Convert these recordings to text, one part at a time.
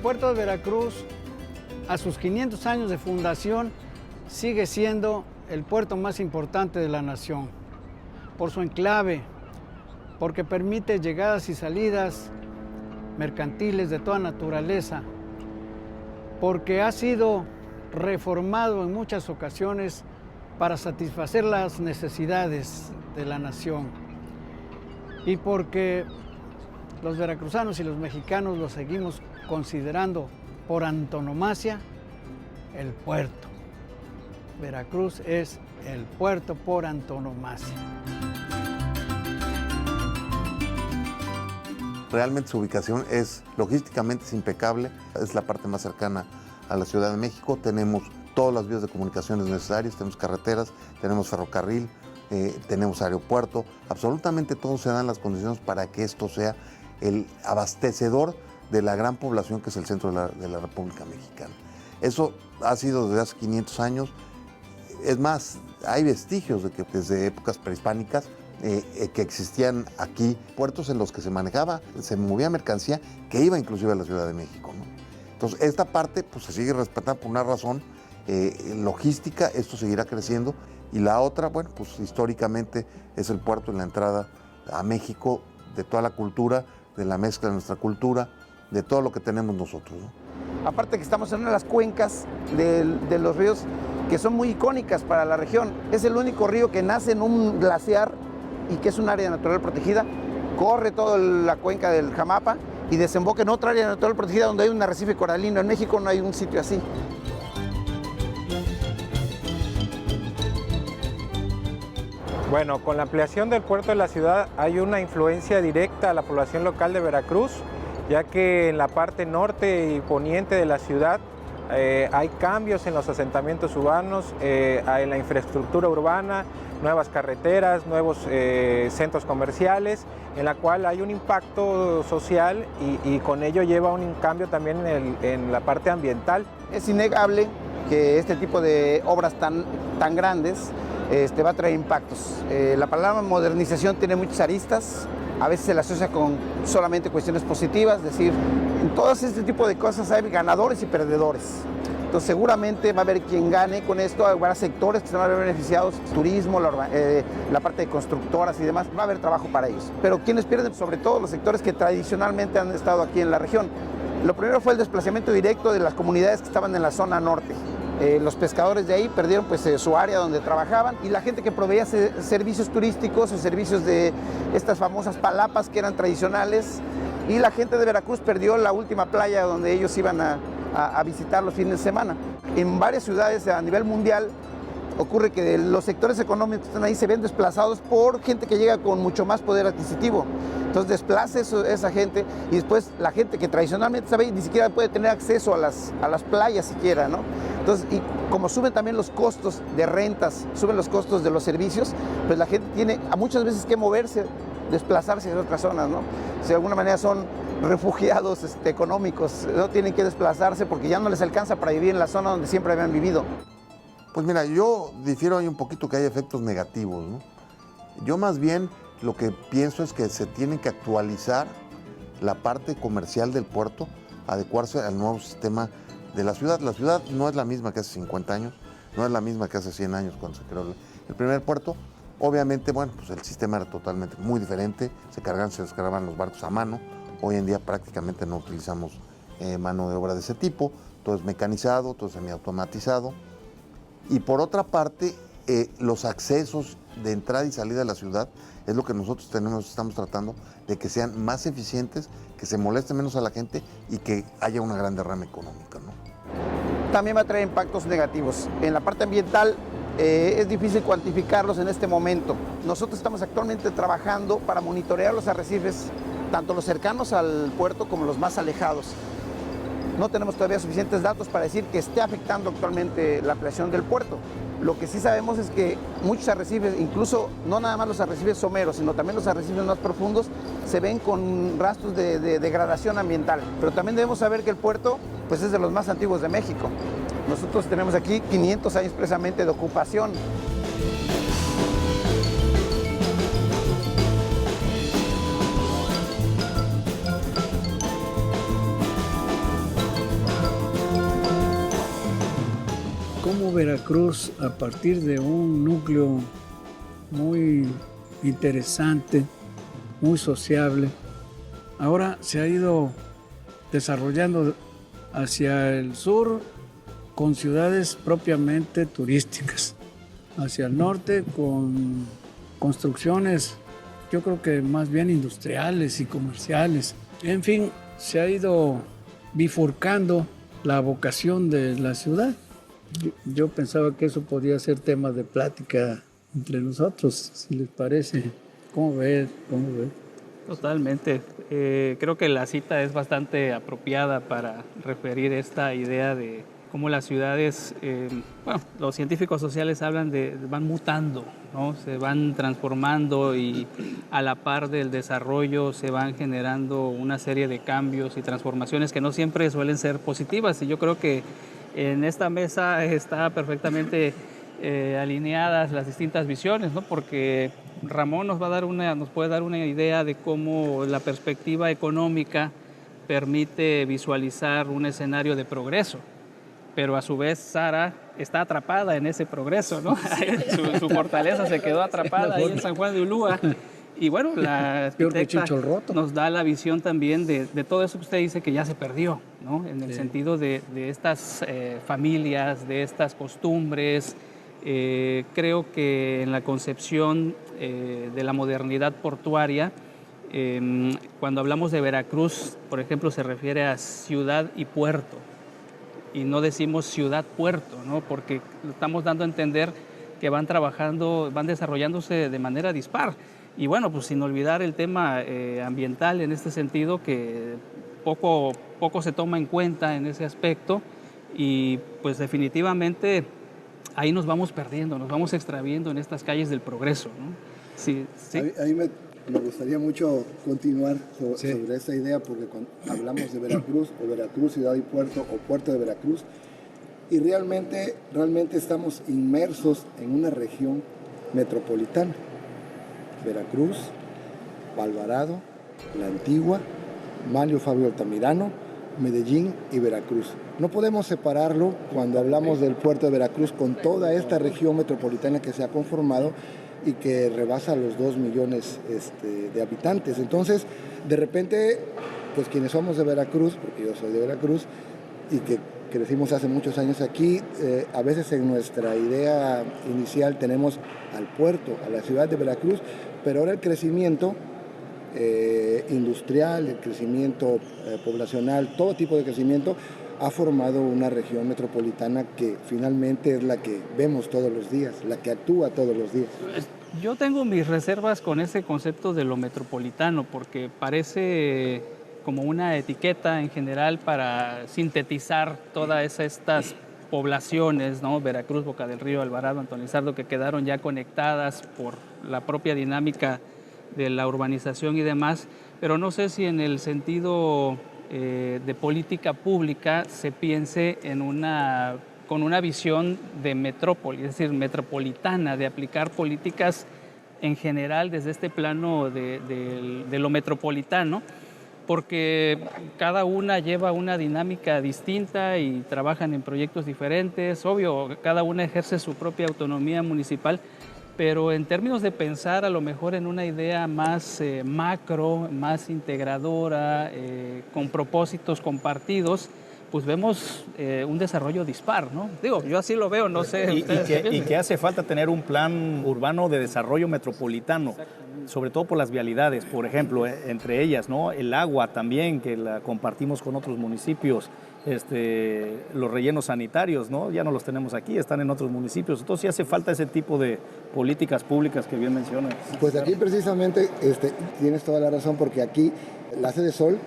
puerto de Veracruz, a sus 500 años de fundación, sigue siendo el puerto más importante de la nación, por su enclave, porque permite llegadas y salidas mercantiles de toda naturaleza, porque ha sido reformado en muchas ocasiones para satisfacer las necesidades de la nación, y porque los veracruzanos y los mexicanos lo seguimos considerando por antonomasia el puerto. Veracruz es el puerto por antonomasia. Realmente su ubicación logísticamente es impecable, es la parte más cercana a la Ciudad de México. Tenemos todas las vías de comunicaciones necesarias, tenemos carreteras, tenemos ferrocarril, tenemos aeropuerto, absolutamente todo se dan las condiciones para que esto sea el abastecedor de la gran población que es el centro de la República Mexicana. Eso ha sido desde hace 500 años. Es más, hay vestigios de que desde épocas prehispánicas que existían aquí puertos en los que se movía mercancía que iba inclusive a la Ciudad de México, ¿no? Entonces, esta parte pues, se sigue respetando por una razón logística, esto seguirá creciendo. Y la otra, bueno, pues históricamente es el puerto en la entrada a México de toda la cultura, de la mezcla de nuestra cultura, de todo lo que tenemos nosotros, ¿no? Aparte que estamos en una de las cuencas de los ríos que son muy icónicas para la región. Es el único río que nace en un glaciar y que es un área natural protegida. Corre toda la cuenca del Jamapa y desemboca en otra área natural protegida donde hay un arrecife coralino. En México no hay un sitio así. Bueno, con la ampliación del puerto de la ciudad hay una influencia directa a la población local de Veracruz, ya que en la parte norte y poniente de la ciudad hay cambios en los asentamientos urbanos, en la infraestructura urbana, nuevas carreteras, nuevos centros comerciales, en la cual hay un impacto social y con ello lleva un cambio también en la parte ambiental. Es innegable que este tipo de obras tan grandes va a traer impactos. La palabra modernización tiene muchas aristas, a veces se la asocia con solamente cuestiones positivas, es decir, en todo este tipo de cosas hay ganadores y perdedores. Entonces seguramente va a haber quien gane con esto, habrá sectores que se van a ver beneficiados, turismo, la parte de constructoras y demás, va a haber trabajo para ellos. Pero quienes pierden, sobre todo los sectores que tradicionalmente han estado aquí en la región. Lo primero fue el desplazamiento directo de las comunidades que estaban en la zona norte. Los pescadores de ahí perdieron pues, su área donde trabajaban y la gente que proveía servicios turísticos o servicios de estas famosas palapas que eran tradicionales, y la gente de Veracruz perdió la última playa donde ellos iban a visitar los fines de semana. En varias ciudades a nivel mundial ocurre que los sectores económicos que están ahí se ven desplazados por gente que llega con mucho más poder adquisitivo. Entonces desplaza esa gente y después la gente que tradicionalmente estaba ahí ni siquiera puede tener acceso a las playas siquiera, ¿no? Entonces, y como suben también los costos de rentas, suben los costos de los servicios, pues la gente tiene muchas veces que moverse, desplazarse a otras zonas, ¿no? Si de alguna manera son refugiados económicos, no tienen que desplazarse porque ya no les alcanza para vivir en la zona donde siempre habían vivido. Pues mira, yo difiero ahí un poquito que hay efectos negativos, ¿no? Yo más bien lo que pienso es que se tiene que actualizar la parte comercial del puerto, adecuarse al nuevo sistema de la ciudad. La ciudad no es la misma que hace 50 años, no es la misma que hace 100 años cuando se creó el primer puerto. Obviamente, bueno, pues el sistema era totalmente muy diferente, se descargaban los barcos a mano. Hoy en día prácticamente no utilizamos mano de obra de ese tipo, todo es mecanizado, todo es semiautomatizado. Y por otra parte, los accesos de entrada y salida de la ciudad es lo que nosotros estamos tratando de que sean más eficientes, que se moleste menos a la gente y que haya una gran derrama económica, ¿no? También va a traer impactos negativos. En la parte ambiental es difícil cuantificarlos en este momento. Nosotros estamos actualmente trabajando para monitorear los arrecifes, tanto los cercanos al puerto como los más alejados. No tenemos todavía suficientes datos para decir que esté afectando actualmente la ampliación del puerto. Lo que sí sabemos es que muchos arrecifes, incluso no nada más los arrecifes someros, sino también los arrecifes más profundos, se ven con rastros de degradación ambiental. Pero también debemos saber que el puerto pues, es de los más antiguos de México. Nosotros tenemos aquí 500 años precisamente de ocupación. Veracruz a partir de un núcleo muy interesante, muy sociable. Ahora se ha ido desarrollando hacia el sur con ciudades propiamente turísticas, hacia el norte con construcciones, yo creo que más bien industriales y comerciales. En fin, se ha ido bifurcando la vocación de la ciudad. Yo pensaba que eso podía ser tema de plática entre nosotros, si les parece. ¿Cómo ves? Totalmente. Creo que la cita es bastante apropiada para referir esta idea de cómo las ciudades, los científicos sociales hablan van mutando, ¿no? Se van transformando y a la par del desarrollo se van generando una serie de cambios y transformaciones que no siempre suelen ser positivas. Y yo creo que en esta mesa está perfectamente alineadas las distintas visiones, ¿no? Porque Ramón nos puede dar una idea de cómo la perspectiva económica permite visualizar un escenario de progreso, pero a su vez Sara está atrapada en ese progreso, ¿no? Su fortaleza se quedó atrapada ahí en San Juan de Ulúa. Y bueno, la arquitecta nos da la visión también de todo eso que usted dice que ya se perdió, ¿no? En el sentido de estas familias, de estas costumbres. Creo que en la concepción de la modernidad portuaria, cuando hablamos de Veracruz, por ejemplo, se refiere a ciudad y puerto, y no decimos ciudad-puerto, ¿no? Porque estamos dando a entender que van desarrollándose de manera dispar. Y bueno, pues sin olvidar el tema ambiental en este sentido, que poco se toma en cuenta en ese aspecto, y pues definitivamente ahí nos vamos perdiendo, nos vamos extraviendo en estas calles del progreso, ¿no? Sí. A mí me gustaría mucho continuar sobre esta idea, porque cuando hablamos de Veracruz, o Veracruz, ciudad y puerto, o puerto de Veracruz, y realmente estamos inmersos en una región metropolitana. Veracruz, Alvarado, La Antigua, Manlio Fabio Altamirano, Medellín y Veracruz. No podemos separarlo cuando hablamos del puerto de Veracruz con toda esta región metropolitana que se ha conformado y que rebasa los 2 millones de habitantes. Entonces, de repente, pues quienes somos de Veracruz, porque yo soy de Veracruz, y que crecimos hace muchos años aquí, a veces en nuestra idea inicial tenemos al puerto, a la ciudad de Veracruz, pero ahora el crecimiento industrial, el crecimiento poblacional, todo tipo de crecimiento ha formado una región metropolitana que finalmente es la que vemos todos los días, la que actúa todos los días. Yo tengo mis reservas con ese concepto de lo metropolitano, porque parece como una etiqueta en general para sintetizar todas estas poblaciones, ¿no? Veracruz, Boca del Río, Alvarado, Antonio Lizardo, que quedaron ya conectadas por la propia dinámica de la urbanización y demás, pero no sé si en el sentido de política pública se piense con una visión de metrópoli, es decir, metropolitana, de aplicar políticas en general desde este plano de lo metropolitano, porque cada una lleva una dinámica distinta y trabajan en proyectos diferentes. Obvio, cada una ejerce su propia autonomía municipal, pero en términos de pensar a lo mejor en una idea más macro, más integradora, con propósitos compartidos, pues vemos un desarrollo dispar, ¿no? Digo, yo así lo veo, no sé. Y que hace falta tener un plan urbano de desarrollo metropolitano, sobre todo por las vialidades, por ejemplo, entre ellas, ¿no? El agua también, que la compartimos con otros municipios, los rellenos sanitarios, ¿no? Ya no los tenemos aquí, están en otros municipios. Entonces sí hace falta ese tipo de políticas públicas que bien mencionas. Pues aquí precisamente tienes toda la razón, porque aquí la Sede Sol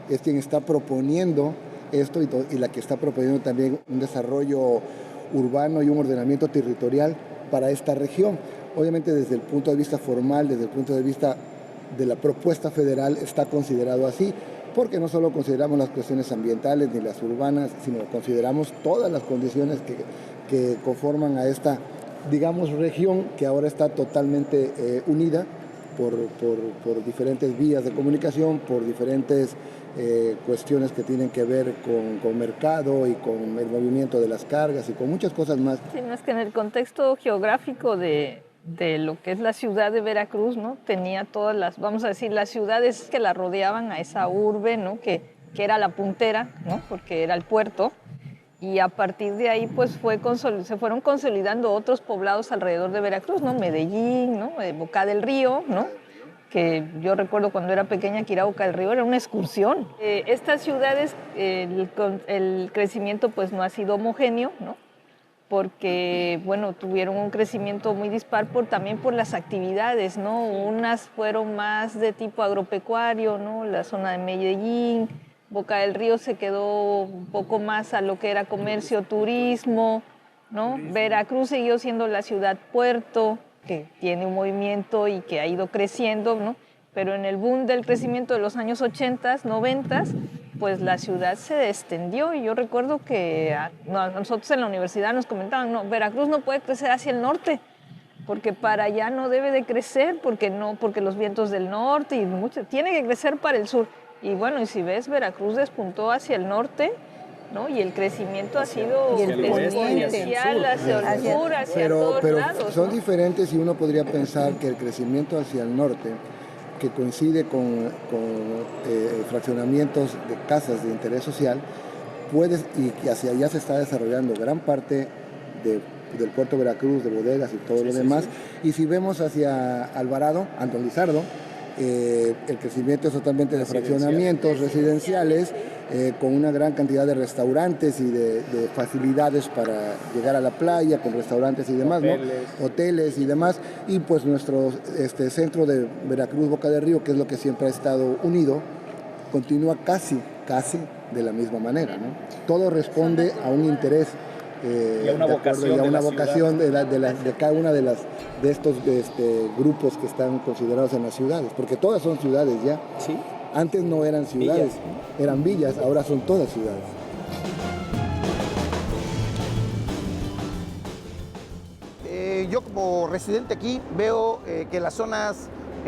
es quien está proponiendo esto y la que está proponiendo también un desarrollo urbano y un ordenamiento territorial para esta región. Obviamente desde el punto de vista formal, desde el punto de vista de la propuesta federal está considerado así, porque no solo consideramos las cuestiones ambientales ni las urbanas, sino consideramos todas las condiciones que conforman a esta, digamos, región que ahora está totalmente unida por diferentes vías de comunicación, por diferentes cuestiones que tienen que ver con mercado y con el movimiento de las cargas y con muchas cosas más. Sí, más que en el contexto geográfico de lo que es la ciudad de Veracruz, ¿no? Tenía todas las, vamos a decir, las ciudades que la rodeaban a esa urbe, ¿no? Que era la puntera, ¿no? Porque era el puerto. Y a partir de ahí pues se fueron consolidando otros poblados alrededor de Veracruz, ¿no? Medellín, ¿no? Boca del Río, ¿no? Que yo recuerdo cuando era pequeña que ir a Boca del Río era una excursión. Estas ciudades, el crecimiento pues no ha sido homogéneo, ¿no? Porque, bueno, tuvieron un crecimiento muy dispar también por las actividades, ¿no? Unas fueron más de tipo agropecuario, ¿no? La zona de Medellín, Boca del Río se quedó un poco más a lo que era comercio, turismo, ¿no? Veracruz siguió siendo la ciudad puerto, que tiene un movimiento y que ha ido creciendo, ¿no? Pero en el boom del crecimiento de los años 80, 90, pues la ciudad se extendió y yo recuerdo que nosotros en la universidad nos comentaban, no, Veracruz no puede crecer hacia el norte, porque para allá no debe de crecer, porque los vientos del norte y mucho, tiene que crecer para el sur. Y bueno, y si ves, Veracruz despuntó hacia el norte, ¿no? Y el crecimiento ha sido exponencial hacia el sur, hacia todos lados. Pero son diferentes y uno podría pensar que el crecimiento hacia el norte, que coincide con fraccionamientos de casas de interés social, y que hacia allá se está desarrollando gran parte del puerto de Veracruz, de bodegas y todo lo demás. Y si vemos hacia Alvarado, Antón Lizardo, el crecimiento es totalmente de fraccionamientos residenciales, con una gran cantidad de restaurantes y de facilidades para llegar a la playa, con restaurantes y demás, ¿no? Hoteles y demás. Y pues nuestro centro de Veracruz, Boca del Río, que es lo que siempre ha estado unido, continúa casi de la misma manera, ¿no? Todo responde a un interés y a una vocación de cada una de estos grupos que están considerados en las ciudades, porque todas son ciudades ya. Sí. Antes no eran ciudades, eran villas, ahora son todas ciudades. Yo como residente aquí veo que las zonas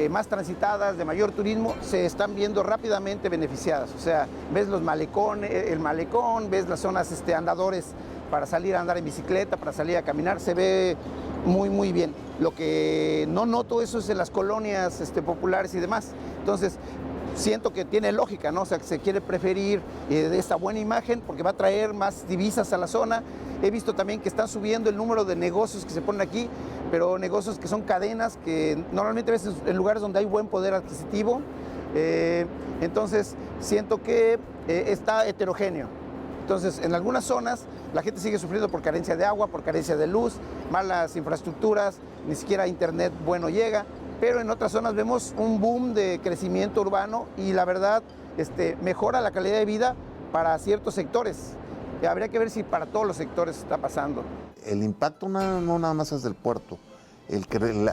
más transitadas, de mayor turismo, se están viendo rápidamente beneficiadas. O sea, ves los malecones, el malecón, ves las zonas andadores para salir a andar en bicicleta, para salir a caminar, se ve muy bien. Lo que no noto eso es en las colonias populares y demás. Entonces, siento que tiene lógica, ¿no? O sea, que se quiere preferir de esta buena imagen porque va a traer más divisas a la zona. He visto también que están subiendo el número de negocios que se ponen aquí, pero negocios que son cadenas, que normalmente ves en lugares donde hay buen poder adquisitivo. Entonces, siento que está heterogéneo. Entonces, en algunas zonas la gente sigue sufriendo por carencia de agua, por carencia de luz, malas infraestructuras, ni siquiera internet bueno llega, pero en otras zonas vemos un boom de crecimiento urbano y la verdad mejora la calidad de vida para ciertos sectores. Habría que ver si para todos los sectores está pasando. El impacto no nada más es del puerto,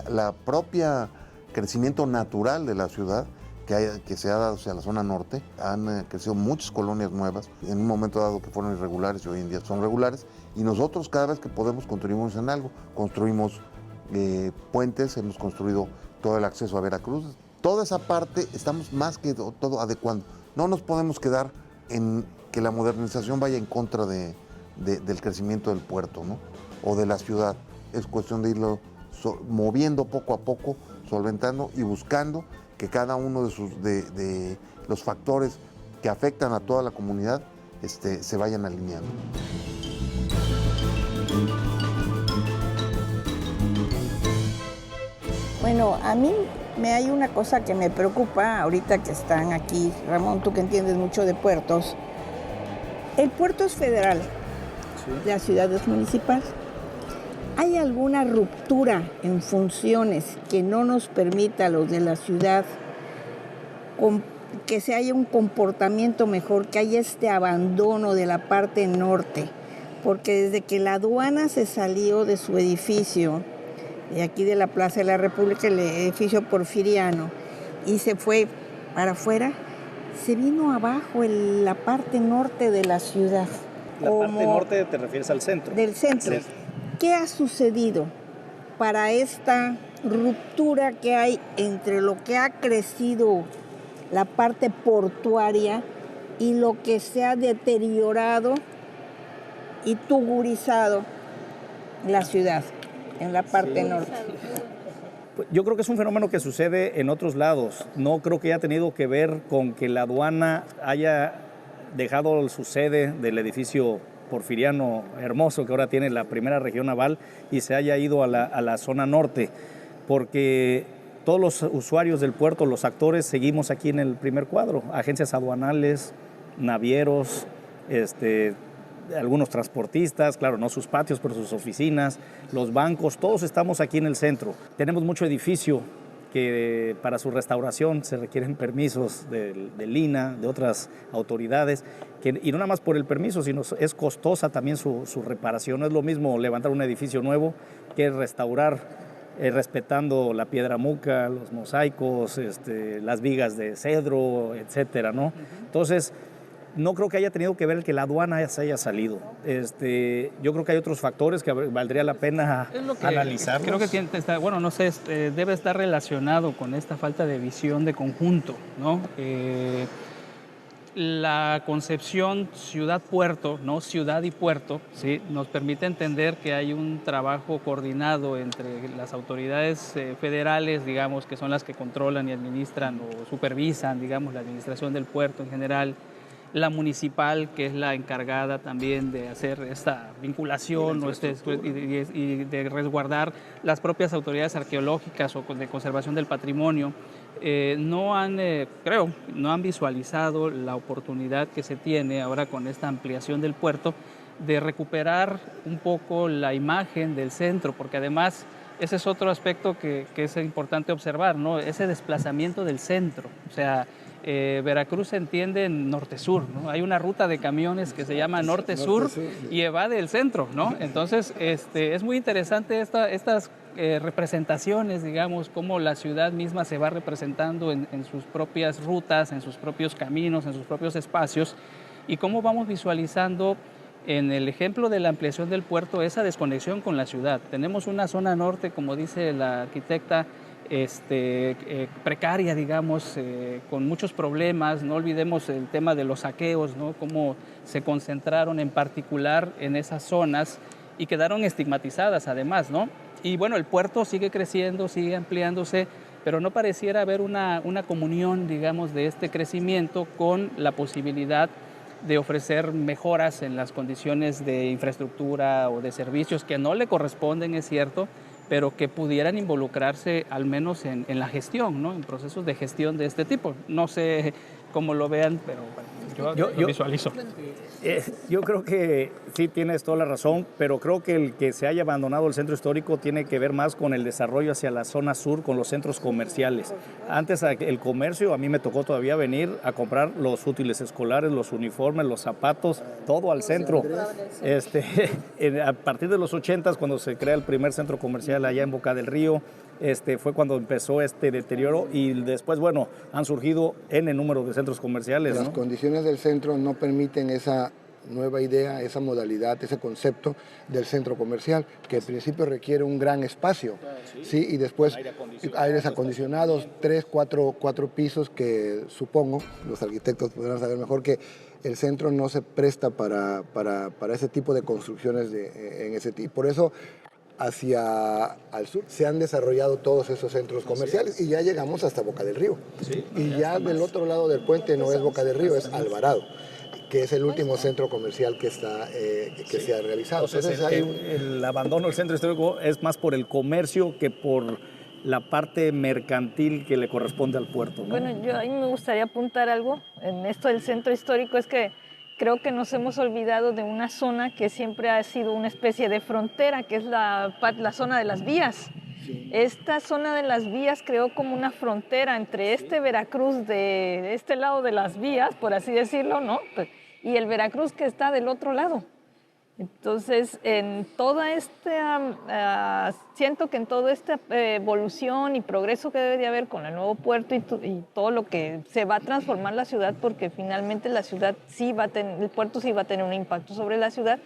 la propia crecimiento natural de la ciudad que se ha dado hacia la zona norte, han crecido muchas colonias nuevas, en un momento dado que fueron irregulares y hoy en día son regulares, y nosotros cada vez que podemos contribuimos en algo, construimos puentes, hemos construido todo el acceso a Veracruz, toda esa parte estamos más que todo adecuando. No nos podemos quedar en que la modernización vaya en contra del crecimiento del puerto, ¿no? O de la ciudad. Es cuestión de irlo moviendo poco a poco, solventando y buscando que cada uno de los factores que afectan a toda la comunidad se vayan alineando. Bueno, a mí hay una cosa que me preocupa ahorita que están aquí. Ramón, tú que entiendes mucho de puertos. El puerto es federal, sí. La ciudad es municipal. ¿Hay alguna ruptura en funciones que no nos permita a los de la ciudad que se haya un comportamiento mejor, que haya este abandono de la parte norte? Porque desde que la aduana se salió de su edificio, de aquí de la Plaza de la República, el edificio porfiriano, y se fue para afuera, se vino abajo la parte norte de la ciudad. La parte norte te refieres al centro. Del centro. Sí. ¿Qué ha sucedido para esta ruptura que hay entre lo que ha crecido la parte portuaria y lo que se ha deteriorado y tugurizado la ciudad en la parte norte. Yo creo que es un fenómeno que sucede en otros lados. No creo que haya tenido que ver con que la aduana haya dejado su sede del edificio porfiriano hermoso que ahora tiene la primera región naval y se haya ido a la zona norte, porque todos los usuarios del puerto, los actores, seguimos aquí en el primer cuadro. Agencias aduanales, navieros, algunos transportistas, claro, no sus patios, pero sus oficinas, los bancos, todos estamos aquí en el centro. Tenemos mucho edificio que para su restauración se requieren permisos del INAH, de otras autoridades, y no nada más por el permiso, sino es costosa también su reparación. No es lo mismo levantar un edificio nuevo que restaurar respetando la piedra muca, los mosaicos, las vigas de cedro, etcétera, ¿no? Entonces, no creo que haya tenido que ver el que la aduana se haya salido. Yo creo que hay otros factores que valdría la pena analizarlos. Creo que bueno, no sé, debe estar relacionado con esta falta de visión de conjunto, ¿no? La concepción ciudad-puerto, ¿no? Ciudad y puerto, ¿sí? Nos permite entender que hay un trabajo coordinado entre las autoridades federales, digamos, que son las que controlan y administran o supervisan, digamos, la administración del puerto en general, la municipal, que es la encargada también de hacer esta vinculación y de resguardar las propias autoridades arqueológicas o de conservación del patrimonio, no han visualizado la oportunidad que se tiene ahora con esta ampliación del puerto de recuperar un poco la imagen del centro, porque además ese es otro aspecto que es importante observar, ¿no? Ese desplazamiento del centro, o sea, Veracruz se entiende en norte-sur, ¿no? Hay una ruta de camiones que se llama norte-sur y evade el centro, ¿no? Entonces, es muy interesante estas representaciones, digamos, cómo la ciudad misma se va representando en sus propias rutas, en sus propios caminos, en sus propios espacios, y cómo vamos visualizando en el ejemplo de la ampliación del puerto esa desconexión con la ciudad. Tenemos una zona norte, como dice la arquitecta, precaria, digamos, con muchos problemas. No olvidemos el tema de los saqueos, ¿no? Cómo se concentraron en particular en esas zonas y quedaron estigmatizadas además, ¿no? Y bueno, el puerto sigue creciendo, sigue ampliándose, pero no pareciera haber una comunión, digamos, de este crecimiento con la posibilidad de ofrecer mejoras en las condiciones de infraestructura o de servicios que no le corresponden, es cierto, pero que pudieran involucrarse al menos en la gestión, ¿no? En procesos de gestión de este tipo. No sé cómo lo vean, pero bueno, yo lo visualizo. Yo creo que sí tienes toda la razón, pero creo que el que se haya abandonado el centro histórico tiene que ver más con el desarrollo hacia la zona sur, con los centros comerciales. Antes el comercio, a mí me tocó todavía venir a comprar los útiles escolares, los uniformes, los zapatos, todo al centro. A partir de los 80s, cuando se crea el primer centro comercial allá en Boca del Río, fue cuando empezó este deterioro, y después, bueno, han surgido N número de centros comerciales, ¿no? Las condiciones del centro no permiten esa nueva idea, esa modalidad, ese concepto del centro comercial, que en principio requiere un gran espacio, ¿sí? Y después aires acondicionados, 3, 4 pisos, que supongo, los arquitectos podrán saber mejor, que el centro no se presta para ese tipo de construcciones en ese tipo. Por eso, hacia al sur se han desarrollado todos esos centros comerciales y ya llegamos hasta Boca del Río. Sí, y ya del otro lado del puente no es Boca del Río, es Alvarado, que es el último centro comercial que se ha realizado. Entonces el abandono del centro histórico es más por el comercio que por la parte mercantil que le corresponde al puerto, ¿no? Bueno, yo ahí me gustaría apuntar algo en esto del centro histórico, es que creo que nos hemos olvidado de una zona que siempre ha sido una especie de frontera, que es la zona de las vías. Sí. Esta zona de las vías creó como una frontera entre Veracruz de este lado de las vías, por así decirlo, ¿no? Y el Veracruz que está del otro lado. Entonces, en toda siento que en toda esta evolución y progreso que debe de haber con el nuevo puerto y todo lo que se va a transformar la ciudad, porque finalmente la ciudad el puerto sí va a tener un impacto sobre la ciudad,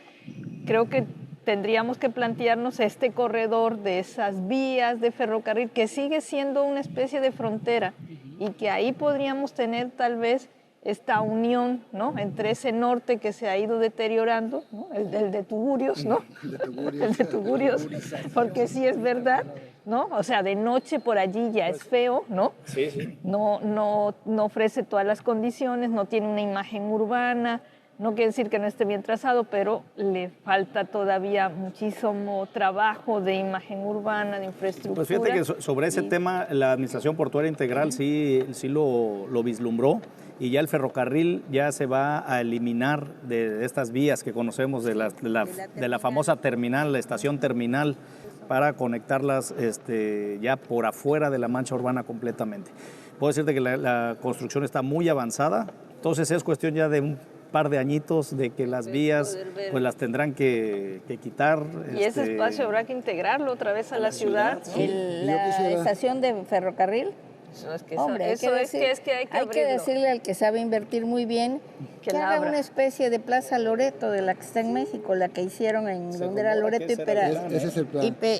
creo que tendríamos que plantearnos este corredor de esas vías de ferrocarril que sigue siendo una especie de frontera y que ahí podríamos tener tal vez esta unión, ¿no?, entre ese norte que se ha ido deteriorando, ¿no?, el de Tugurios, ¿no? El de Tugurios, porque sí es verdad, ¿no? O sea, de noche por allí ya es feo, ¿no? Sí, sí. No ofrece todas las condiciones, no tiene una imagen urbana. No quiere decir que no esté bien trazado, pero le falta todavía muchísimo trabajo de imagen urbana, de infraestructura. Pues fíjate que sobre ese tema la Administración Portuaria Integral sí lo vislumbró, y ya el ferrocarril ya se va a eliminar de estas vías que conocemos de la famosa terminal, la estación terminal, para conectarlas ya por afuera de la mancha urbana completamente. Puedo decirte que la construcción está muy avanzada, entonces es cuestión ya de un par de añitos de que las vías pues las tendrán que quitar. Y ese espacio habrá que integrarlo otra vez a la ciudad. ¿No? La estación de ferrocarril. No, es que Hombre, hay que decirle al que sabe invertir muy bien que haga una especie de Plaza Loreto, de la que está en México, la que hicieron en donde era Loreto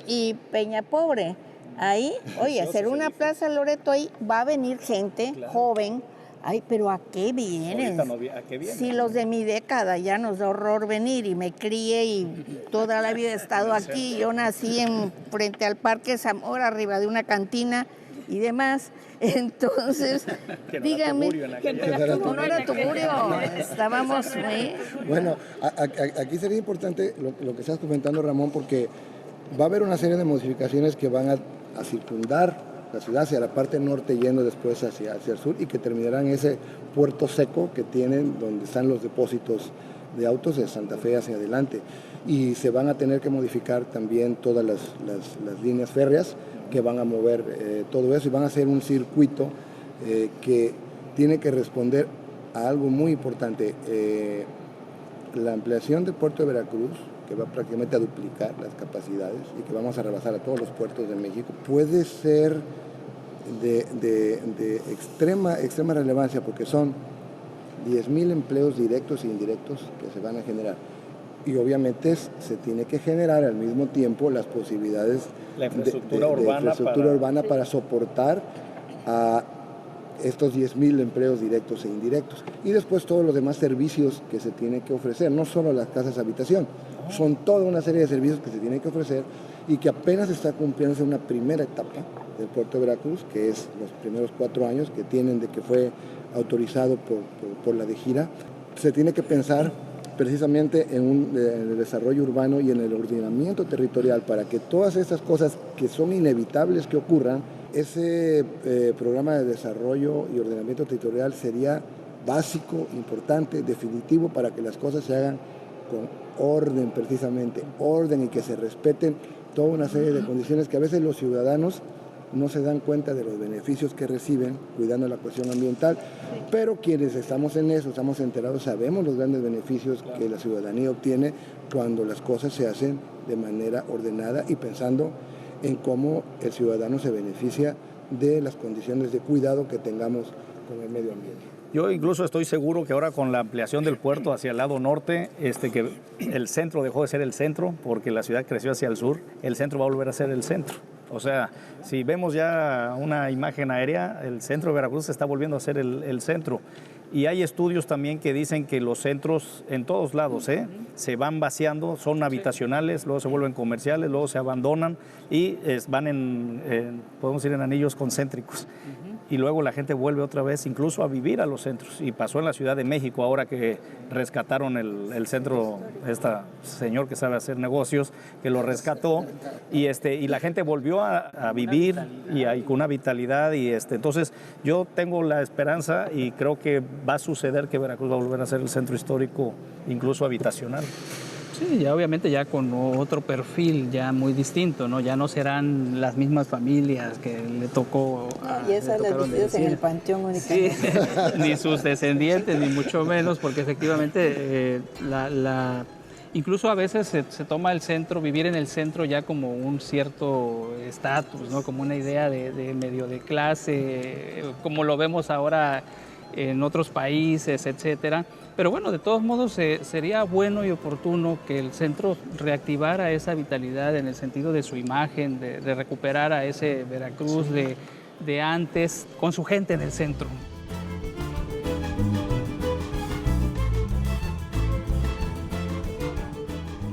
y Peña Pobre. Ahí, oye, hacer una Plaza Loreto ahí, va a venir gente joven. Ay, pero ¿a qué vienen? ¿A qué vienen? Si los de mi década ya nos da horror venir, y me crié y toda la vida he estado aquí. Yo nací frente al Parque Zamora, arriba de una cantina y demás. Entonces, dígame, no era Tugurio, estábamos... Bueno, aquí sería importante lo que estás comentando, Ramón, porque va a haber una serie de modificaciones que van a circundar la ciudad hacia la parte norte, yendo después hacia el sur, y que terminarán en ese puerto seco que tienen, donde están los depósitos de autos de Santa Fe hacia adelante. Y se van a tener que modificar también todas las líneas férreas que van a mover todo eso, y van a hacer un circuito que tiene que responder a algo muy importante. La ampliación del puerto de Veracruz, que va prácticamente a duplicar las capacidades y que vamos a rebasar a todos los puertos de México, puede ser de extrema relevancia, porque son 10,000 empleos directos e indirectos que se van a generar. Y obviamente se tiene que generar al mismo tiempo las posibilidades de infraestructura urbana para soportar a estos 10,000 empleos directos e indirectos. Y después todos los demás servicios que se tienen que ofrecer, no solo las casas de habitación, son toda una serie de servicios que se tienen que ofrecer y que apenas está cumpliéndose una primera etapa del puerto de Veracruz, que es los primeros 4 años que tienen de que fue autorizado por la DGIRA. Se tiene que pensar precisamente en el desarrollo urbano y en el ordenamiento territorial para que todas estas cosas que son inevitables que ocurran, ese programa de desarrollo y ordenamiento territorial sería básico, importante, definitivo, para que las cosas se hagan con orden, precisamente, orden, y que se respeten toda una serie de condiciones que a veces los ciudadanos no se dan cuenta de los beneficios que reciben cuidando la cuestión ambiental, pero quienes estamos en eso, estamos enterados, sabemos los grandes beneficios que la ciudadanía obtiene cuando las cosas se hacen de manera ordenada y pensando en cómo el ciudadano se beneficia de las condiciones de cuidado que tengamos con el medio ambiente. Yo incluso estoy seguro que ahora con la ampliación del puerto hacia el lado norte, que el centro dejó de ser el centro porque la ciudad creció hacia el sur, el centro va a volver a ser el centro. O sea, si vemos ya una imagen aérea, el centro de Veracruz se está volviendo a ser el centro. Y hay estudios también que dicen que los centros en todos lados se van vaciando, son habitacionales, luego se vuelven comerciales, luego se abandonan y van podemos decir, en anillos concéntricos. Y luego la gente vuelve otra vez incluso a vivir a los centros. Y pasó en la Ciudad de México ahora que rescataron el centro, señor que sabe hacer negocios, que lo rescató, y la gente volvió a vivir y con una vitalidad. Entonces yo tengo la esperanza y creo que va a suceder que Veracruz va a volver a ser el centro histórico, incluso habitacional. Sí, ya obviamente ya con otro perfil ya muy distinto, ¿no? Ya no serán las mismas familias que le tocó. Y esas las vividas en el panteón únicamente. Sí, ni sus descendientes, ni mucho menos, porque efectivamente incluso a veces se toma el centro, vivir en el centro ya como un cierto estatus, ¿no? Como una idea de medio de clase, como lo vemos ahora en otros países, etcétera. Pero bueno, de todos modos sería bueno y oportuno que el centro reactivara esa vitalidad en el sentido de su imagen, de recuperar a ese Veracruz de antes, con su gente en el centro.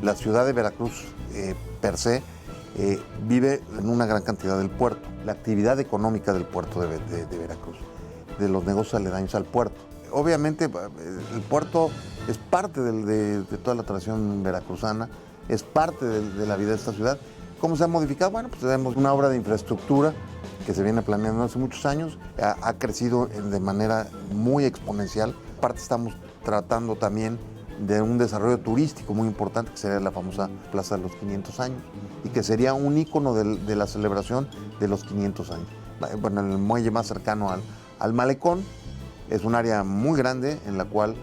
La ciudad de Veracruz, per se, vive en una gran cantidad del puerto. La actividad económica del puerto de Veracruz, de los negocios aledaños al puerto. Obviamente, el puerto es parte de toda la tradición veracruzana, es parte de la vida de esta ciudad. ¿Cómo se ha modificado? Bueno, pues tenemos una obra de infraestructura que se viene planeando hace muchos años, ha crecido de manera muy exponencial. Aparte estamos tratando también de un desarrollo turístico muy importante, que sería la famosa Plaza de los 500 años, y que sería un ícono de la celebración de los 500 años. Bueno, en el muelle más cercano al malecón, es un área muy grande en la cual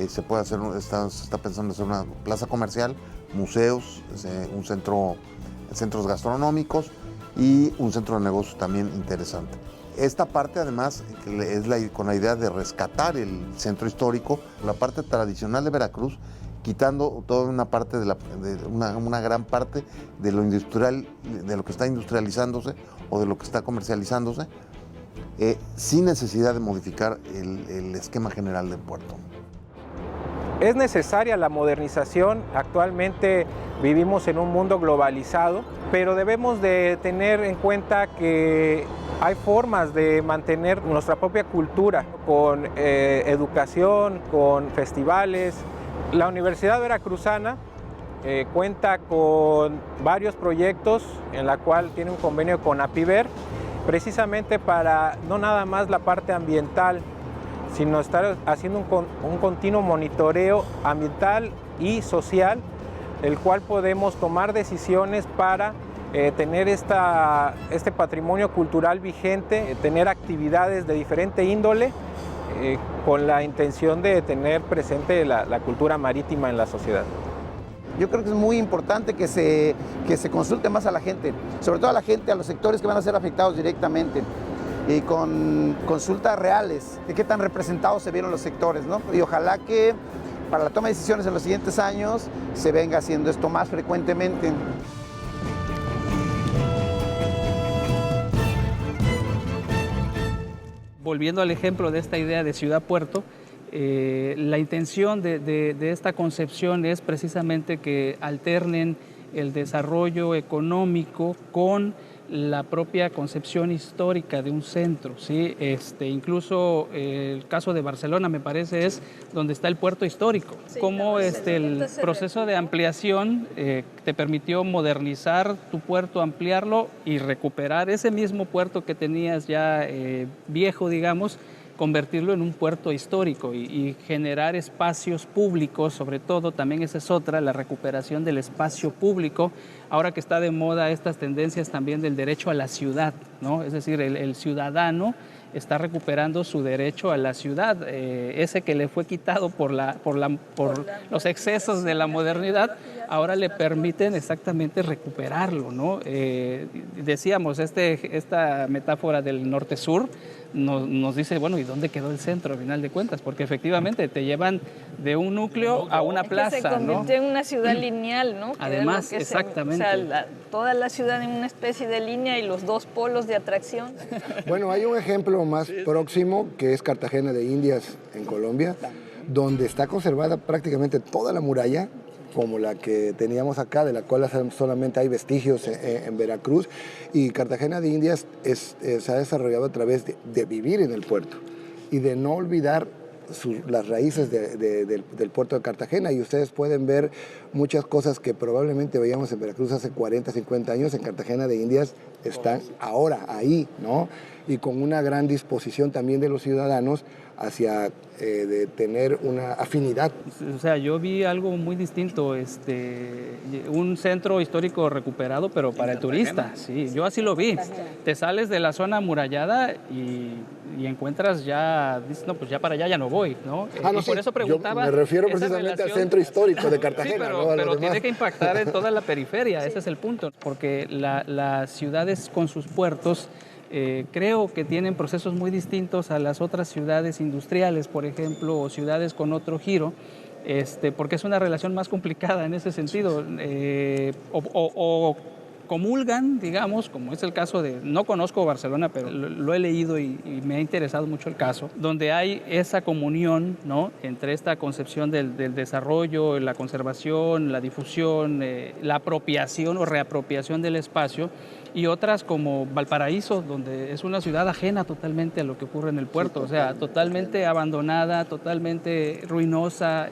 se puede hacer, se está pensando hacer una plaza comercial, museos, centros gastronómicos y un centro de negocios también interesante. Esta parte además es con la idea de rescatar el centro histórico, la parte tradicional de Veracruz, quitando toda una parte una gran parte de lo industrial, de lo que está industrializándose o de lo que está comercializándose, sin necesidad de modificar el esquema general del puerto. Es necesaria la modernización. Actualmente vivimos en un mundo globalizado, pero debemos de tener en cuenta que hay formas de mantener nuestra propia cultura con educación, con festivales. La Universidad Veracruzana cuenta con varios proyectos en la cual tiene un convenio con APIVER, precisamente para no nada más la parte ambiental, sino estar haciendo un continuo monitoreo ambiental y social, el cual podemos tomar decisiones para tener este patrimonio cultural vigente, tener actividades de diferente índole, con la intención de tener presente la cultura marítima en la sociedad. Yo creo que es muy importante que se consulte más a la gente, sobre todo a la gente, a los sectores que van a ser afectados directamente, y con consultas reales de qué tan representados se vieron los sectores, ¿no? Y ojalá que para la toma de decisiones en los siguientes años se venga haciendo esto más frecuentemente. Volviendo al ejemplo de esta idea de ciudad-puerto, la intención de esta concepción es precisamente que alternen el desarrollo económico con la propia concepción histórica de un centro, ¿sí? Incluso el caso de Barcelona, me parece, es donde está el puerto histórico. Sí, cómo el proceso de ampliación te permitió modernizar tu puerto, ampliarlo y recuperar ese mismo puerto que tenías ya viejo, digamos, convertirlo en un puerto histórico y generar espacios públicos, sobre todo, también esa es otra, la recuperación del espacio público, ahora que está de moda estas tendencias también del derecho a la ciudad, ¿no? Es decir, el ciudadano está recuperando su derecho a la ciudad, ese que le fue quitado por los excesos de la modernidad, ahora le permiten exactamente recuperarlo, ¿no? Decíamos, esta metáfora del norte-sur nos dice, bueno, ¿y dónde quedó el centro, al final de cuentas? Porque efectivamente te llevan de un núcleo a una plaza, se convirtió en una ciudad lineal, ¿no? Además, exactamente. Toda la ciudad en una especie de línea y los dos polos de atracción. Bueno, hay un ejemplo más próximo que es Cartagena de Indias en Colombia, donde está conservada prácticamente toda la muralla, como la que teníamos acá, de la cual solamente hay vestigios en Veracruz, y Cartagena de Indias se ha desarrollado a través de vivir en el puerto y de no olvidar las raíces del puerto de Cartagena, y ustedes pueden ver muchas cosas que probablemente veíamos en Veracruz hace 40, 50 años, en Cartagena de Indias están ahora ahí, ¿no? Y con una gran disposición también de los ciudadanos hacia de tener una afinidad. O sea, yo vi algo muy distinto, un centro histórico recuperado, pero para el turista, sí, yo así lo vi. Te sales de la zona amurallada y encuentras ya, dices, no, pues ya para allá ya no voy, ¿no? Y Sí, por eso preguntaba. Yo me refiero precisamente al centro histórico de Cartagena. Sí, ¿no? pero tiene que impactar en toda la periferia, ese es el punto, porque las ciudades con sus puertos creo que tienen procesos muy distintos a las otras ciudades industriales, por ejemplo, o ciudades con otro giro, porque es una relación más complicada en ese sentido, o comulgan, digamos, como es el caso de, no conozco Barcelona, pero lo he leído y me ha interesado mucho el caso, donde hay esa comunión, ¿no?, entre esta concepción del desarrollo, la conservación, la difusión, la apropiación o reapropiación del espacio, y otras como Valparaíso, donde es una ciudad ajena totalmente a lo que ocurre en el puerto, o sea, totalmente abandonada, totalmente ruinosa,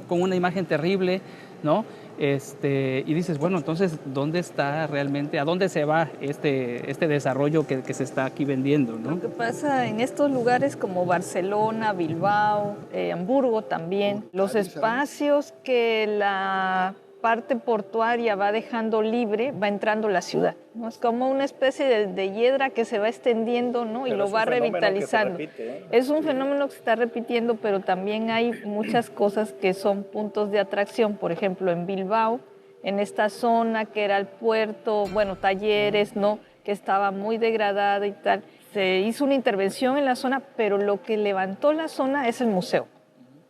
con una imagen terrible, ¿no? Y dices, bueno, entonces, ¿dónde está realmente, a dónde se va este desarrollo que se está aquí vendiendo, ¿no? Lo que pasa en estos lugares como Barcelona, Bilbao, Hamburgo también, los espacios que la parte portuaria va dejando libre, va entrando la ciudad, ¿no? Es como una especie de hiedra que se va extendiendo, ¿no? Y lo va revitalizando. Es un fenómeno que se está repitiendo, pero también hay muchas cosas que son puntos de atracción. Por ejemplo, en Bilbao, en esta zona que era el puerto, bueno, talleres, ¿no?, que estaba muy degradada y tal. Se hizo una intervención en la zona, pero lo que levantó la zona es el museo,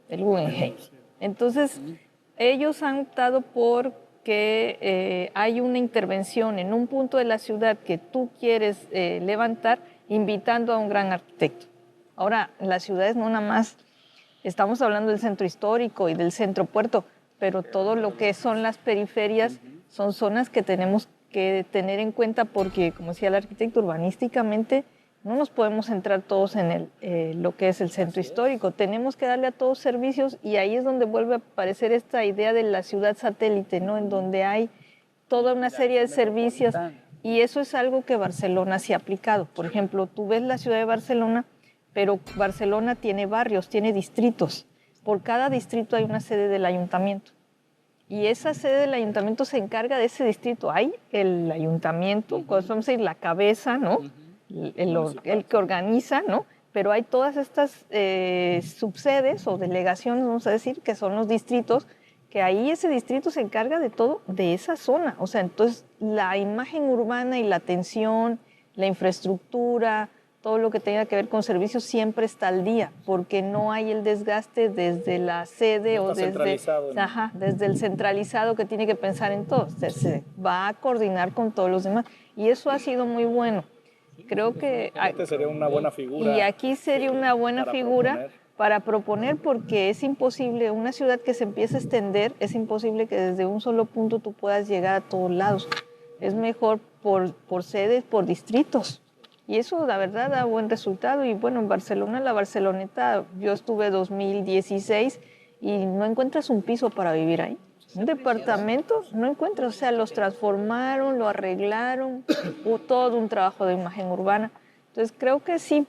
el Guggenheim. Entonces, ellos han optado por que hay una intervención en un punto de la ciudad que tú quieres levantar, invitando a un gran arquitecto. Ahora, las ciudades no nada más, estamos hablando del centro histórico y del centro puerto, pero todo lo que son las periferias son zonas que tenemos que tener en cuenta porque, como decía el arquitecto, urbanísticamente no nos podemos centrar todos en lo que es el centro histórico. Tenemos que darle a todos servicios y ahí es donde vuelve a aparecer esta idea de la ciudad satélite, ¿no?, en donde hay toda una serie de servicios y eso es algo que Barcelona sí ha aplicado. Por ejemplo, tú ves la ciudad de Barcelona, pero Barcelona tiene barrios, tiene distritos. Por cada distrito hay una sede del ayuntamiento. Y esa sede del ayuntamiento se encarga de ese distrito. Hay el ayuntamiento, vamos a decir, la cabeza, ¿no?, el que organiza, ¿no?, pero hay todas estas subsedes o delegaciones, vamos a decir, que son los distritos, que ahí ese distrito se encarga de todo de esa zona. O sea, entonces la imagen urbana y la atención, la infraestructura, todo lo que tenga que ver con servicios siempre está al día, porque no hay el desgaste desde la sede o desde el centralizado que tiene que pensar en todo. Se va a coordinar con todos los demás y eso ha sido muy bueno. Creo que sería una buena figura. Y aquí sería una buena figura para proponer, porque es imposible, una ciudad que se empieza a extender, es imposible que desde un solo punto tú puedas llegar a todos lados. Es mejor por sedes, por distritos. Y eso, la verdad, da buen resultado. Y bueno, en Barcelona, la Barceloneta, yo estuve 2016 y no encuentras un piso para vivir ahí. Un departamento no encuentras, o sea, los transformaron, lo arreglaron, hubo todo un trabajo de imagen urbana. Entonces creo que sí,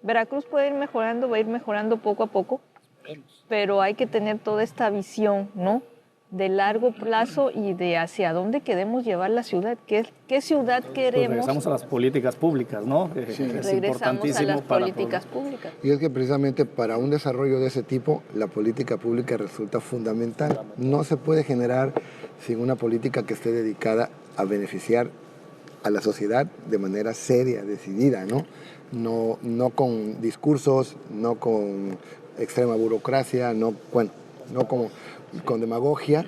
Veracruz puede ir mejorando, va a ir mejorando poco a poco, pero hay que tener toda esta visión, ¿no?, de largo plazo y de hacia dónde queremos llevar la ciudad, qué ciudad queremos. Pues regresamos a las políticas públicas, ¿no? Sí. Regresamos a las políticas públicas. Y es que precisamente para un desarrollo de ese tipo, la política pública resulta fundamental. No se puede generar sin una política que esté dedicada a beneficiar a la sociedad de manera seria, decidida, ¿no? No con discursos, no con extrema burocracia, no con demagogia.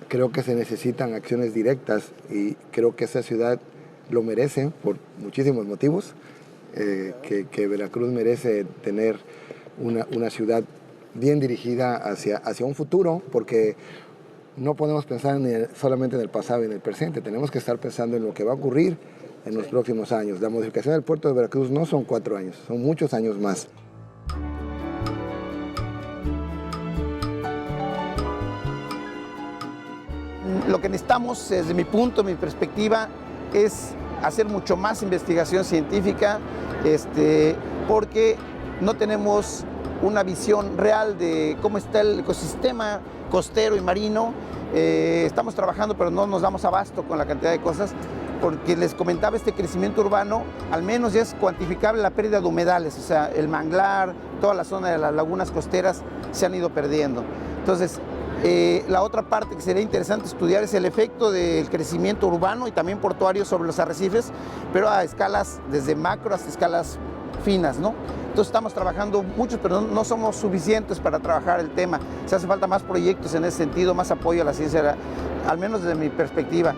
Creo que se necesitan acciones directas y creo que esa ciudad lo merece por muchísimos motivos, que Veracruz merece tener una ciudad bien dirigida hacia un futuro, porque no podemos pensar solamente en el pasado y en el presente, tenemos que estar pensando en lo que va a ocurrir en los próximos años. La modificación del puerto de Veracruz no son 4 años, son muchos años más. Lo que necesitamos, desde mi punto, mi perspectiva, es hacer mucho más investigación científica, porque no tenemos una visión real de cómo está el ecosistema costero y marino. Estamos trabajando, pero no nos damos abasto con la cantidad de cosas, porque les comentaba, este crecimiento urbano, al menos ya es cuantificable la pérdida de humedales, o sea, el manglar, toda la zona de las lagunas costeras se han ido perdiendo. Entonces, la otra parte que sería interesante estudiar es el efecto del crecimiento urbano y también portuario sobre los arrecifes, pero a escalas desde macro hasta escalas finas, ¿no? Entonces estamos trabajando muchos, pero no somos suficientes para trabajar el tema. Se hace falta más proyectos en ese sentido, más apoyo a la ciencia, al menos desde mi perspectiva.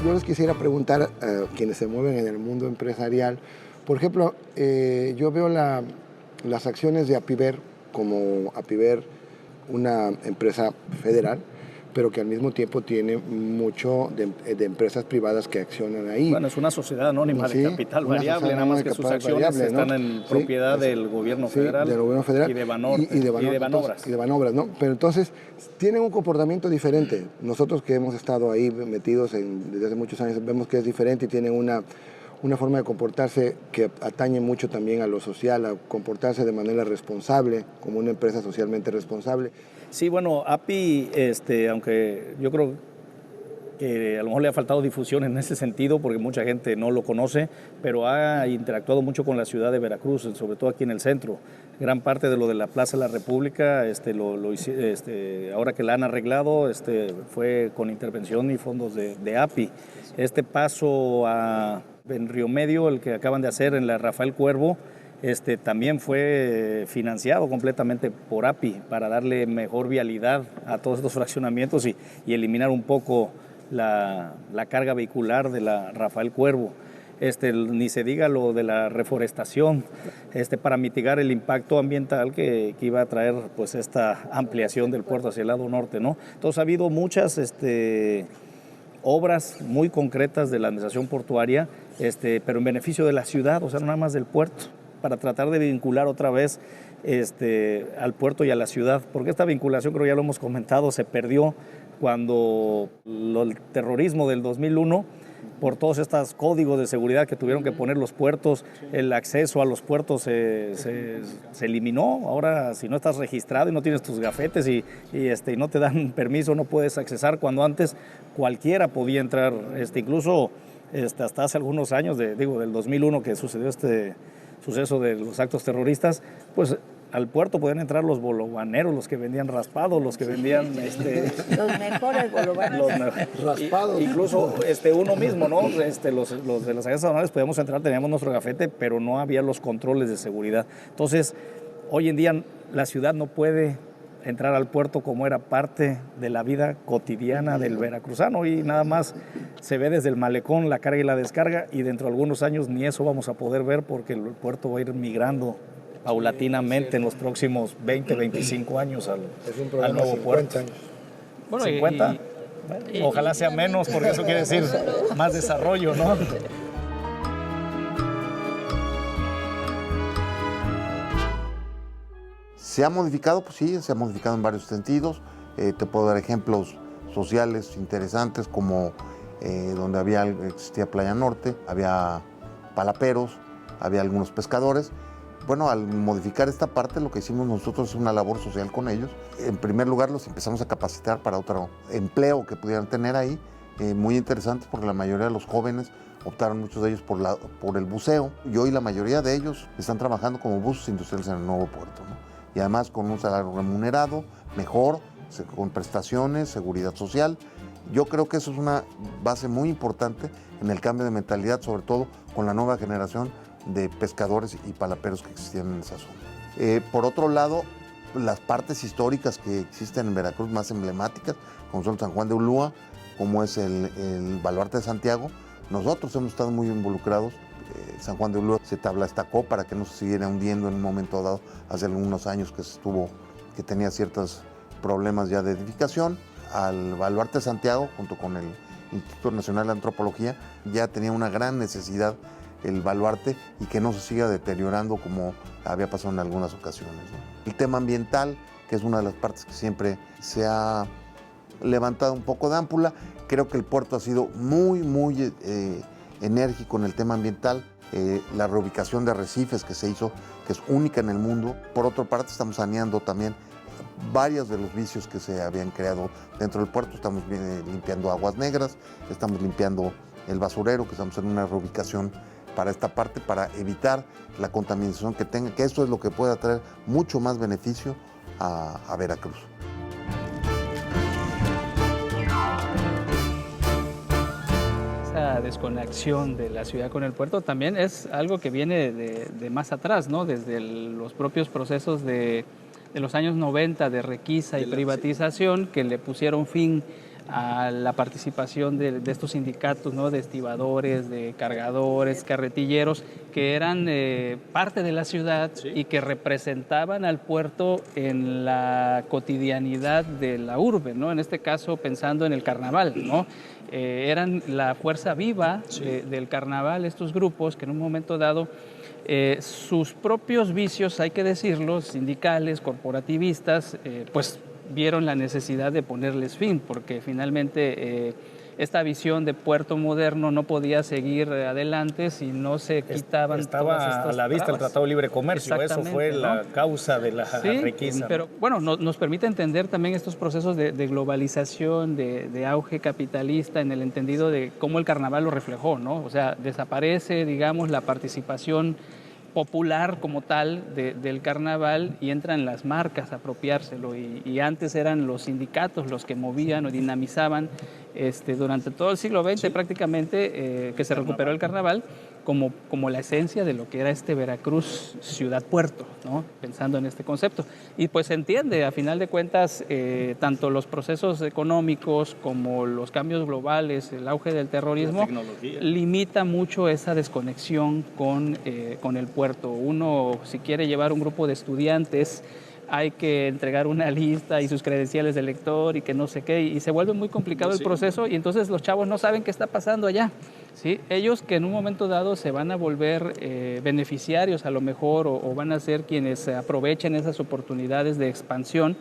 yo les quisiera preguntar a quienes se mueven en el mundo empresarial, por ejemplo, yo veo las acciones de Apiver como Apiver, una empresa federal, pero que al mismo tiempo tiene mucho de empresas privadas que accionan ahí. Bueno, es una sociedad anónima de capital variable, nada más que sus acciones están en propiedad del gobierno federal, del gobierno federal y de Banobras. Y de Banobras, ¿no? Pero entonces tienen un comportamiento diferente. Nosotros que hemos estado ahí metidos desde hace muchos años vemos que es diferente y tienen una forma de comportarse que atañe mucho también a lo social, a comportarse de manera responsable, como una empresa socialmente responsable. Sí, bueno, API, aunque yo creo que a lo mejor le ha faltado difusión en ese sentido porque mucha gente no lo conoce, pero ha interactuado mucho con la ciudad de Veracruz, sobre todo aquí en el centro. Gran parte de lo de la Plaza de la República, ahora que la han arreglado, fue con intervención y fondos de API. Este paso en Río Medio, el que acaban de hacer en la Rafael Cuervo, también fue financiado completamente por API para darle mejor vialidad a todos estos fraccionamientos y eliminar un poco la carga vehicular de la Rafael Cuervo. Ni se diga lo de la reforestación, para mitigar el impacto ambiental que iba a traer pues esta ampliación del puerto hacia el lado norte, ¿no? Entonces ha habido muchas obras muy concretas de la administración portuaria, pero en beneficio de la ciudad, o sea, no nada más del puerto, para tratar de vincular otra vez al puerto y a la ciudad, porque esta vinculación, creo ya lo hemos comentado, se perdió cuando el terrorismo del 2001, por todos estos códigos de seguridad que tuvieron que poner los puertos, el acceso a los puertos se eliminó. Ahora, si no estás registrado y no tienes tus gafetes y no te dan permiso, no puedes accesar, cuando antes cualquiera podía entrar, incluso hasta hace algunos años, del 2001 que sucedió este suceso de los actos terroristas, pues al puerto podían entrar los bolovaneros, los que vendían raspados, los que vendían los mejores bolovaneros. Raspados. Incluso uno mismo, ¿no? Los de las agencias aduanales podíamos entrar, teníamos nuestro gafete, pero no había los controles de seguridad. Entonces, hoy en día la ciudad no puede entrar al puerto como era parte de la vida cotidiana del veracruzano, y nada más se ve desde el malecón la carga y la descarga, y dentro de algunos años ni eso vamos a poder ver porque el puerto va a ir migrando paulatinamente en los próximos 20, 25 años al nuevo puerto. Bueno, 50, ojalá sea menos, porque eso quiere decir más desarrollo, ¿no? ¿Se ha modificado? Pues sí, se ha modificado en varios sentidos. Te puedo dar ejemplos sociales interesantes como donde existía Playa Norte, había palaperos, había algunos pescadores. Bueno, al modificar esta parte, lo que hicimos nosotros es una labor social con ellos. En primer lugar, los empezamos a capacitar para otro empleo que pudieran tener ahí, muy interesante porque la mayoría de los jóvenes optaron, muchos de ellos, por el buceo, y hoy la mayoría de ellos están trabajando como buzos industriales en el nuevo puerto, ¿no? Y además con un salario remunerado, mejor, con prestaciones, seguridad social. Yo creo que eso es una base muy importante en el cambio de mentalidad, sobre todo con la nueva generación de pescadores y palaperos que existían en esa zona. Por otro lado, las partes históricas que existen en Veracruz más emblemáticas, como son San Juan de Ulúa, como es el Baluarte de Santiago, nosotros hemos estado muy involucrados. San Juan de Ulúa se tablaestacó para que no se siguiera hundiendo en un momento dado, hace algunos años que tenía ciertos problemas ya de edificación. Al Baluarte de Santiago, junto con el Instituto Nacional de Antropología, ya tenía una gran necesidad el baluarte y que no se siga deteriorando como había pasado en algunas ocasiones, ¿no? El tema ambiental, que es una de las partes que siempre se ha levantado un poco de ámpula. Creo que el puerto ha sido muy enérgico en el tema ambiental. La reubicación de arrecifes que se hizo, que es única en el mundo. Por otra parte, estamos saneando también varios de los vicios que se habían creado dentro del puerto. Estamos limpiando aguas negras, estamos limpiando el basurero, que estamos en una reubicación para esta parte, para evitar la contaminación que tenga, que esto es lo que puede traer mucho más beneficio a Veracruz. Esa desconexión de la ciudad con el puerto también es algo que viene de más atrás, ¿no? Desde los propios procesos de los años 90 de requisa y privatización que le pusieron fin a la participación de estos sindicatos, ¿no? De estibadores, de cargadores, carretilleros, que eran parte de la ciudad y que representaban al puerto en la cotidianidad de la urbe, ¿no? En este caso pensando en el carnaval, ¿no? Eran la fuerza viva del carnaval, estos grupos que en un momento dado sus propios vicios, hay que decirlo, sindicales, corporativistas, pues vieron la necesidad de ponerles fin, porque finalmente esta visión de puerto moderno no podía seguir adelante si no se quitaban Estaba todas estas a la vista trabas. el Tratado de Libre Comercio, eso fue la causa de la riqueza. Pero bueno, nos permite entender también estos procesos de globalización, de auge capitalista, en el entendido de cómo el carnaval lo reflejó, ¿no? O sea, desaparece, digamos, la participación popular como tal del carnaval y entran las marcas a apropiárselo y antes eran los sindicatos los que movían o dinamizaban durante todo el siglo XX prácticamente que se recuperó el carnaval como la esencia de lo que era Veracruz ciudad-puerto, ¿no? Pensando en este concepto. Y pues se entiende, a final de cuentas, tanto los procesos económicos como los cambios globales, el auge del terrorismo, limita mucho esa desconexión con el puerto. Uno, si quiere llevar un grupo de estudiantes, hay que entregar una lista y sus credenciales de lector y que no sé qué, y se vuelve muy complicado el proceso y entonces los chavos no saben qué está pasando allá. ¿Sí? Ellos que en un momento dado se van a volver beneficiarios a lo mejor o van a ser quienes aprovechen esas oportunidades de expansión,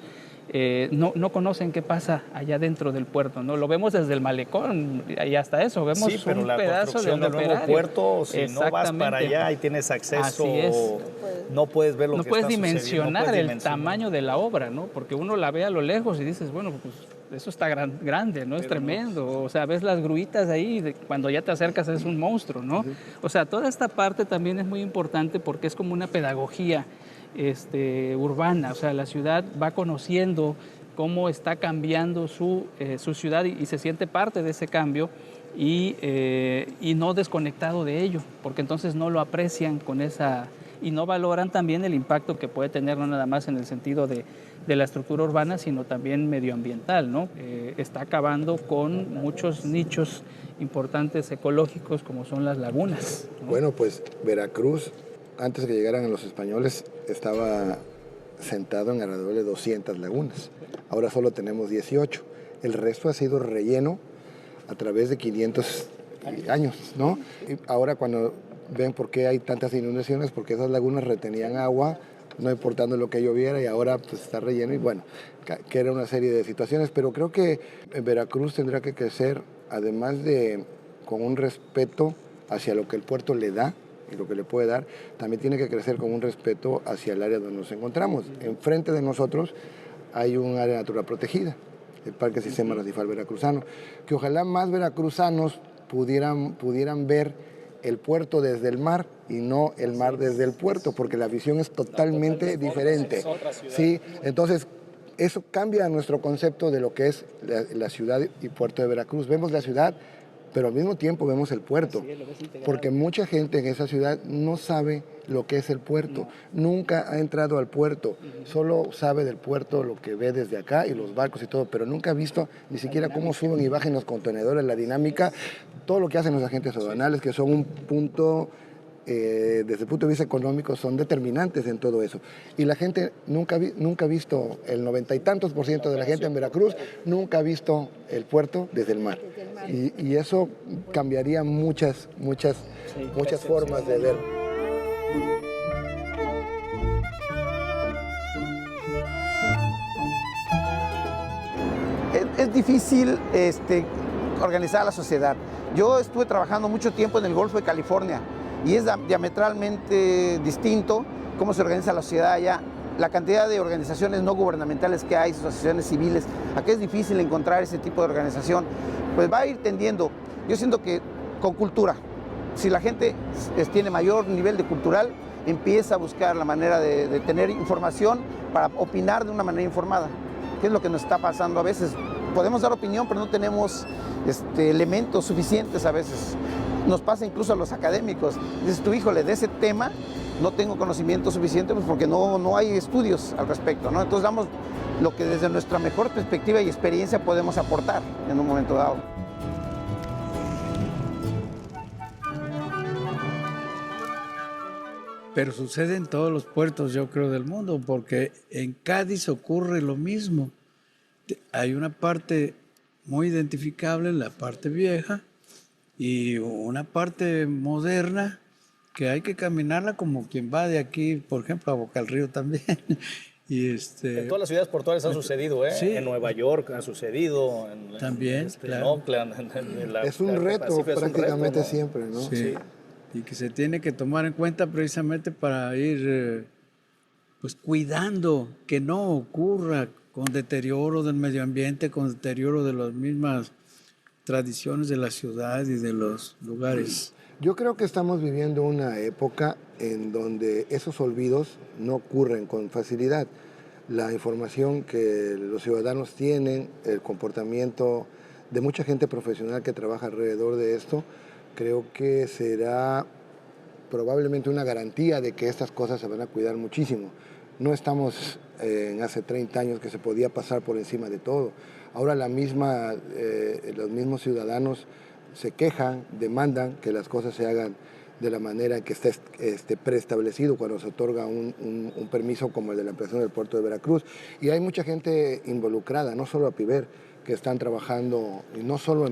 no conocen qué pasa allá dentro del puerto, ¿no? Lo vemos desde el malecón y hasta eso, vemos pero un la pedazo de un del nuevo operario. puerto, si no vas para allá y tienes acceso, no puedes ver lo que está sucediendo. No puedes dimensionar el tamaño de la obra, ¿no? Porque uno la ve a lo lejos y dices, bueno, pues eso está grande, ¿no? Es tremendo. O sea, ves las gruitas ahí, cuando ya te acercas es un monstruo, ¿no? O sea, toda esta parte también es muy importante porque es como una pedagogía urbana. O sea, la ciudad va conociendo cómo está cambiando su ciudad y se siente parte de ese cambio y no desconectado de ello, porque entonces no lo aprecian con esa... y no valoran también el impacto que puede tener, no nada más en el sentido de la estructura urbana, sino también medioambiental, ¿no? Está acabando con muchos nichos importantes ecológicos como son las lagunas, ¿no? Bueno, pues Veracruz, antes de que llegaran los españoles, estaba sentado en alrededor de 200 lagunas. Ahora solo tenemos 18. El resto ha sido relleno a través de 500 años, ¿no? Y ahora cuando ven por qué hay tantas inundaciones, porque esas lagunas retenían agua, no importando lo que lloviera, y ahora pues está relleno y bueno, que era una serie de situaciones, pero creo que Veracruz tendrá que crecer, además de con un respeto hacia lo que el puerto le da y lo que le puede dar, también tiene que crecer con un respeto hacia el área donde nos encontramos. Enfrente de nosotros hay un área natural protegida, el Parque Sistema Racifal Veracruzano, que ojalá más veracruzanos pudieran ver el puerto desde el mar y no el mar desde el puerto, porque la visión es totalmente diferente. Sí, entonces eso cambia nuestro concepto de lo que es la ciudad y puerto de Veracruz. Vemos la ciudad, pero al mismo tiempo vemos el puerto, porque mucha gente en esa ciudad no sabe lo que es el puerto, nunca ha entrado al puerto, solo sabe del puerto lo que ve desde acá y los barcos y todo, pero nunca ha visto ni siquiera cómo suben y bajan los contenedores, la dinámica, todo lo que hacen los agentes aduanales, que son un punto, desde el punto de vista económico, son determinantes en todo eso. Y la gente nunca ha visto, el 90 y tantos % de la gente en Veracruz nunca ha visto el puerto desde el mar. Y eso cambiaría muchas formas de ver. Es difícil organizar a la sociedad. Yo estuve trabajando mucho tiempo en el Golfo de California y es diametralmente distinto cómo se organiza la sociedad allá. La cantidad de organizaciones no gubernamentales que hay, asociaciones civiles, aquí es difícil encontrar ese tipo de organización. Pues va a ir tendiendo. Yo siento que con cultura, si la gente tiene mayor nivel de cultural, empieza a buscar la manera de tener información para opinar de una manera informada. ¿Qué es lo que nos está pasando a veces? Podemos dar opinión, pero no tenemos elementos suficientes a veces. nos pasa incluso a los académicos. Dices tú, híjole, de ese tema no tengo conocimiento suficiente, pues porque no hay estudios al respecto, ¿no? Entonces damos lo que desde nuestra mejor perspectiva y experiencia podemos aportar en un momento dado. Pero sucede en todos los puertos, yo creo, del mundo, porque en Cádiz ocurre lo mismo. Hay una parte muy identificable, la parte vieja, y una parte moderna que hay que caminarla como quien va de aquí, por ejemplo, a Boca del Río también. En todas las ciudades portuarias ha sucedido, ¿eh? Sí. En Nueva York ha sucedido, También, claro. en Oakland, es un reto prácticamente siempre, ¿no? Sí. Y que se tiene que tomar en cuenta precisamente para ir pues cuidando que no ocurra con deterioro del medio ambiente, con deterioro de las mismas tradiciones de la ciudad y de los lugares. Yo creo que estamos viviendo una época en donde esos olvidos no ocurren con facilidad. La información que los ciudadanos tienen, el comportamiento de mucha gente profesional que trabaja alrededor de esto, creo que será probablemente una garantía de que estas cosas se van a cuidar muchísimo. No estamos en hace 30 años que se podía pasar por encima de todo. Ahora los mismos ciudadanos se quejan, demandan que las cosas se hagan de la manera que esté preestablecido cuando se otorga un permiso como el de la ampliación del puerto de Veracruz. Y hay mucha gente involucrada, no solo APIVER, que están trabajando, y no solo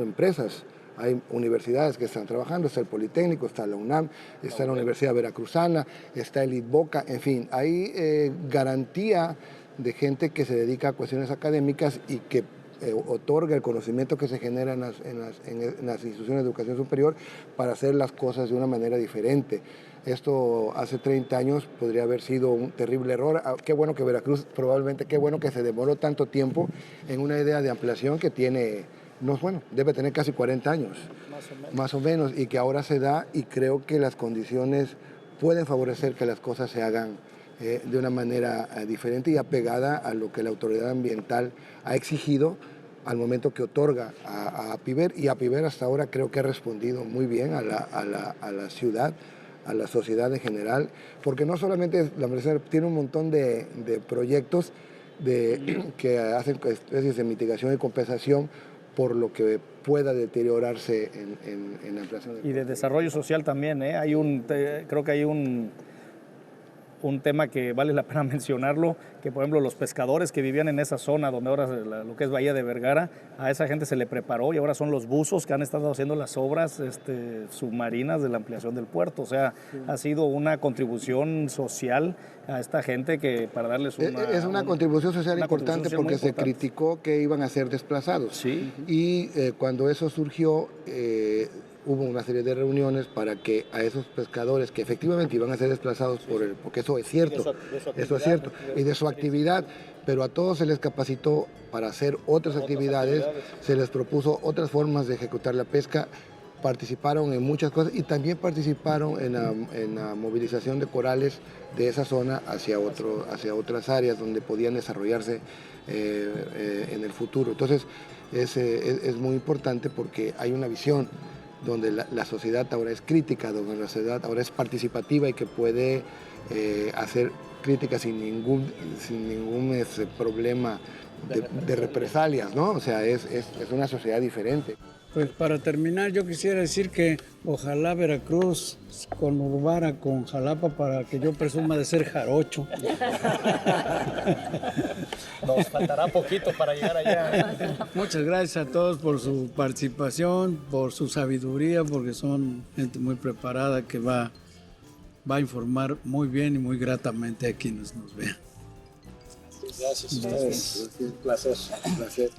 empresas, hay universidades que están trabajando, está el Politécnico, está la UNAM, está la Universidad Veracruzana, está el ITBOCA, en fin, hay garantía de gente que se dedica a cuestiones académicas y que otorga el conocimiento que se genera en las instituciones de educación superior para hacer las cosas de una manera diferente. Esto hace 30 años podría haber sido un terrible error. Qué bueno que Veracruz, probablemente, qué bueno que se demoró tanto tiempo en una idea de ampliación que tiene, debe tener casi 40 años, más o menos, y que ahora se da, y creo que las condiciones pueden favorecer que las cosas se hagan de una manera diferente y apegada a lo que la autoridad ambiental ha exigido al momento que otorga a APIVER, y APIVER hasta ahora creo que ha respondido muy bien a la ciudad, a la sociedad en general, porque no solamente la universidad tiene un montón de proyectos que hacen especies de mitigación y compensación por lo que pueda deteriorarse en la ampliación. Y de desarrollo social también, ¿eh? Creo que hay un tema que vale la pena mencionarlo, que por ejemplo los pescadores que vivían en esa zona donde ahora lo que es Bahía de Vergara, a esa gente se le preparó y ahora son los buzos que han estado haciendo las obras submarinas de la ampliación del puerto. O sea, ha sido una contribución social a esta gente que para darles una contribución social importante porque se criticó que iban a ser desplazados. Sí. Y cuando eso surgió, hubo una serie de reuniones para que a esos pescadores que efectivamente iban a ser desplazados porque eso es cierto, eso es cierto, y de su actividad, pero a todos se les capacitó para hacer otras actividades, se les propuso otras formas de ejecutar la pesca, participaron en muchas cosas y también participaron en la movilización de corales de esa zona hacia otras áreas donde podían desarrollarse en el futuro. Entonces es muy importante porque hay una visión donde la sociedad ahora es crítica, donde la sociedad ahora es participativa y que puede hacer críticas sin ningún problema de represalias, ¿no? O sea, es una sociedad diferente. Pues para terminar, yo quisiera decir que ojalá Veracruz conurbara con Jalapa para que yo presuma de ser jarocho. Nos faltará poquito para llegar allá. Muchas gracias a todos por su participación, por su sabiduría, porque son gente muy preparada que va a informar muy bien y muy gratamente a quienes nos vean. Gracias a ustedes. Un placer.